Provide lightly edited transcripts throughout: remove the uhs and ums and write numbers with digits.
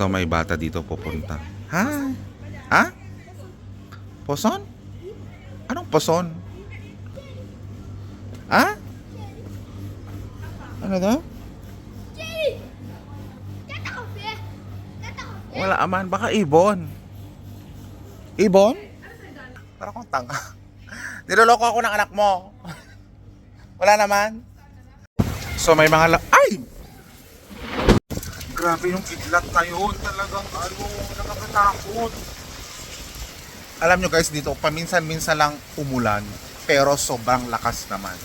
Ito may bata dito pupunta. Ha? Ha? Poson? Anong poson? Ha? Ano daw? Wala aman, baka ibon. Ibon? Parang akong tanga. Niloloko ako ng anak mo. Wala naman. So may mga ay! Grabe yung kidlat na yun. Talagang nakakatakot. Alam nyo guys, dito paminsan-minsan lang umulan. Pero sobrang lakas naman.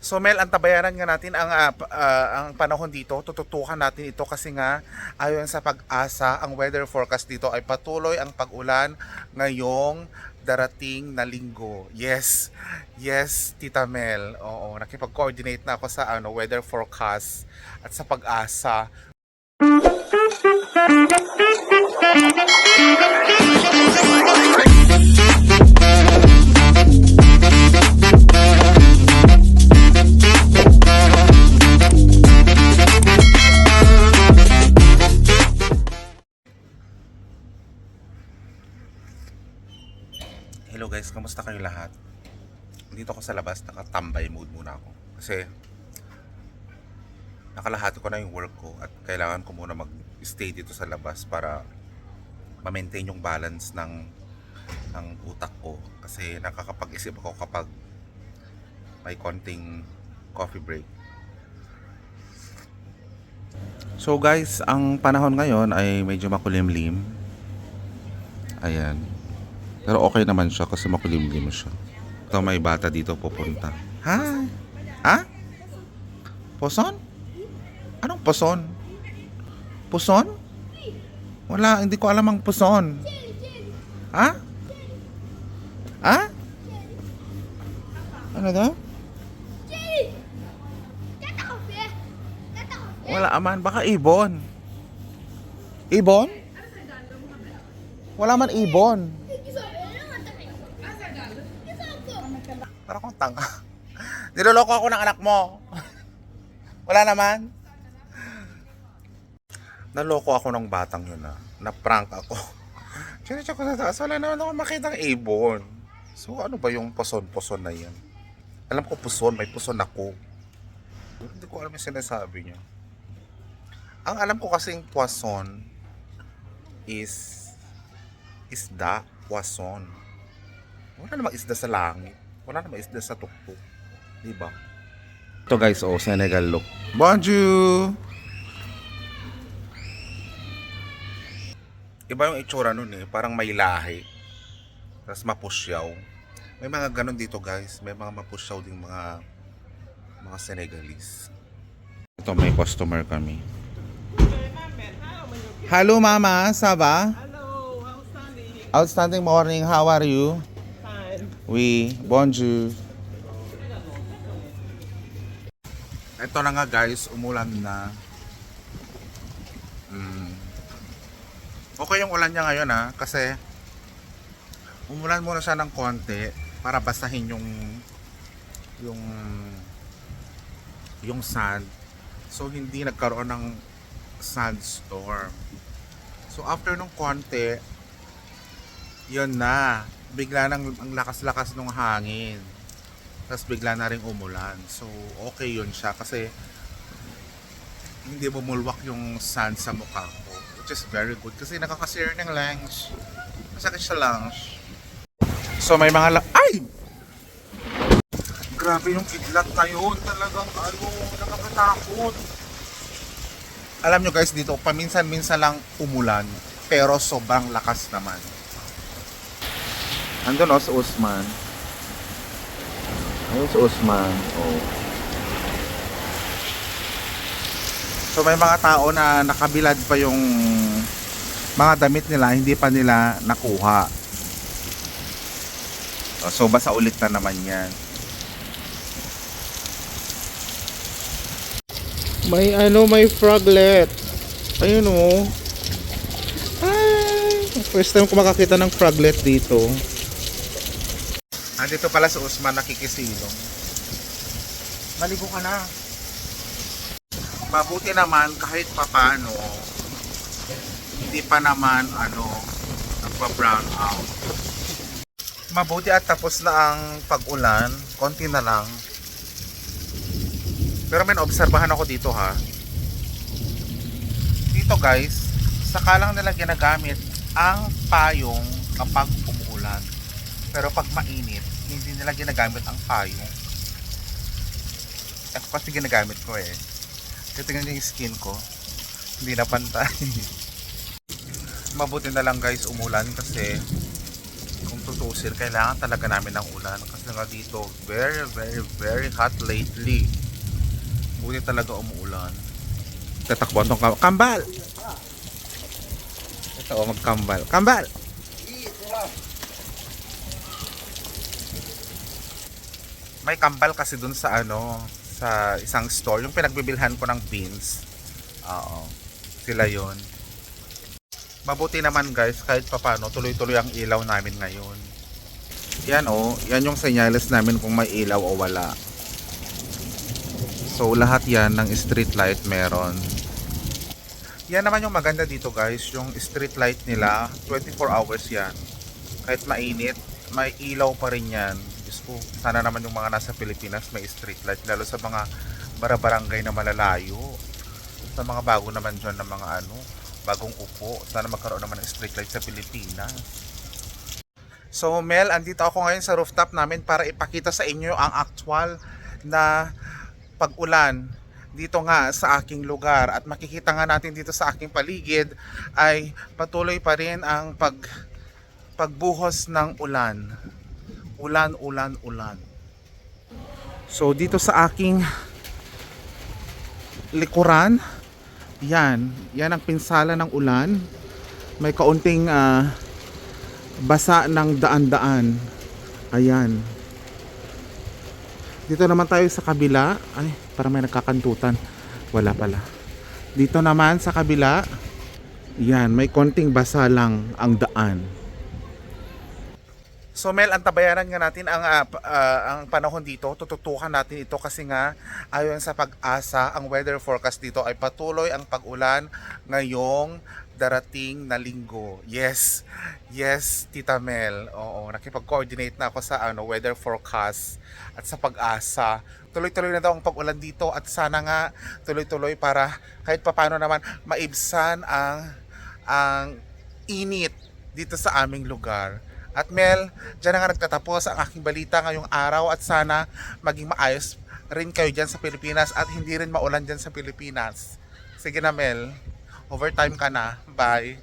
So Mel, antabayaran nga natin ang panahon dito. Tututukan natin ito kasi nga ayon sa pag-asa, ang weather forecast dito ay patuloy ang pag-ulan ngayong darating na linggo. Yes. Yes, Tita Mel. Oo, nakipag-coordinate na ako sa weather forecast at sa pag-asa. Hello guys, kamusta kayo lahat? Dito ako sa labas, nakatambay mood muna ako. Kasi nakalahati ko na yung work ko at kailangan ko muna mag-stay dito sa labas para ma-maintain yung balance ng utak ko. Kasi nakakapag-isip ako kapag may konting coffee break. So guys, ang panahon ngayon ay medyo makulimlim. Ayan. Pero okay naman siya kasi makulimlim siya. Ito may bata dito pupunta. Ha? Ha? Poson? Anong poson? Puson? Wala, hindi ko alam ang puson. Ha? Ha? Ano daw? Wala aman, baka ibon. Ibon? Wala man ibon. Parang akong tanga. Niloloko ako ng anak mo. Wala naman. Naloko ako ng batang yun na-prank ako. Chinecheck ko sa taas, wala naman ako makitang ibon. So ano ba yung puson-puson na yan? Alam ko puson, may puson ako. Hindi ko alam yung sinasabi niya. Ang alam ko kasing puson is isda, puson. Wala namang isda sa langit. Wala namang isda sa tuktok. Diba? Ito guys, Senegal look. Bonjour! Iba yung itsura nun parang may lahi. Tapos mapusyaw. May mga ganun dito guys. May mga mapusyaw ding mga Senegalese. Ito may customer kami. Hello mama, Saba? Hello, outstanding. Outstanding morning, how are you? Fine. Oui, bonjour. Ito na nga guys, umulan na. Okay yung ulan niya ngayon kasi umulan muna siya ng konti para basahin yung sand. So hindi nagkaroon ng sandstorm. So after nung konti, yun na, bigla nang ang lakas-lakas ng hangin. Tapos bigla na rin umulan. So okay yun siya kasi hindi bumulwak yung sand sa mukha ko. Which is very good kasi nakakasir ng lungs. Masakit sa lungs. So may mga ay! Grabe yung kidlat na yun. Talagang nakakatakot. Alam nyo guys, dito paminsan-minsan lang umulan. Pero sobrang lakas naman. Andun si Usman. Ayun si Usman. Oh. So may mga tao na nakabilad pa yung mga damit nila, hindi pa nila nakuha. So basa ulit na naman yan. May froglet. Ayun oh. Ay, first time ko makakita ng froglet dito. Andito pala si Usman nakikisilong. Maligo ka na. Mabuti naman kahit papano hindi pa naman nagpa-brown out. Mabuti at tapos na ang pag-ulan, konti na lang. Pero may obserbahan ako dito ha. Dito guys, saka lang nila ginagamit ang payong kapag umuulan. Pero pag mainit, hindi nila ginagamit ang payong. Ako kasi ginagamit ko eh. Tingnan niyo yung skin ko. Hindi na pantay. Mabuti na lang guys umulan kasi kung tutusin, kailangan talaga namin ng ulan. Kasi nga dito, very hot lately. Buti talaga umuulan. Tatakbo itong kambal! Ito magkambal. Kambal! May kambal kasi dun sa sa isang store, yung pinagbibilhan ko ng beans. Oo, sila yon. Mabuti naman guys, kahit papano tuloy-tuloy ang ilaw namin ngayon. Yan yan yung senyales namin kung may ilaw o wala. So lahat yan ng street light meron. Yan naman yung maganda dito guys, yung street light nila 24 hours yan. Kahit mainit, may ilaw pa rin yan. Sana naman yung mga nasa Pilipinas may street light, lalo sa mga barabarangay na malalayo, sa mga bago naman dyan na mga bagong upo. Sana magkaroon naman ng street light sa Pilipinas. So Mel, andito ako ngayon sa rooftop namin para ipakita sa inyo ang actual na pag-ulan dito nga sa aking lugar. At makikita nga natin dito sa aking paligid ay patuloy pa rin ang pagbuhos ng ulan. Ulan. So dito sa aking likuran, yan ang pinsala ng ulan. May kaunting basa ng daan-daan. Ayan. Dito naman tayo sa kabila. Ay, parang may nagkakantutan. Wala pala. Dito naman sa kabila, yan, may konting basa lang ang daan. So Mel, antabayanan nga natin ang panahon dito. Tututukan natin ito kasi nga ayon sa Pag-asa, ang weather forecast dito ay patuloy ang pag-ulan ngayong darating na linggo. Yes, Tita Mel. Oo, nakipag-coordinate na ako sa weather forecast at sa Pag-asa. Tuloy-tuloy na daw ang pag-ulan dito at sana nga tuloy-tuloy para kahit papano naman maibsan ang init dito sa aming lugar. At Mel, dyan na nga nagtatapos ang aking balita ngayong araw at sana maging maayos rin kayo dyan sa Pilipinas at hindi rin maulan dyan sa Pilipinas. Sige na Mel, overtime ka na. Bye!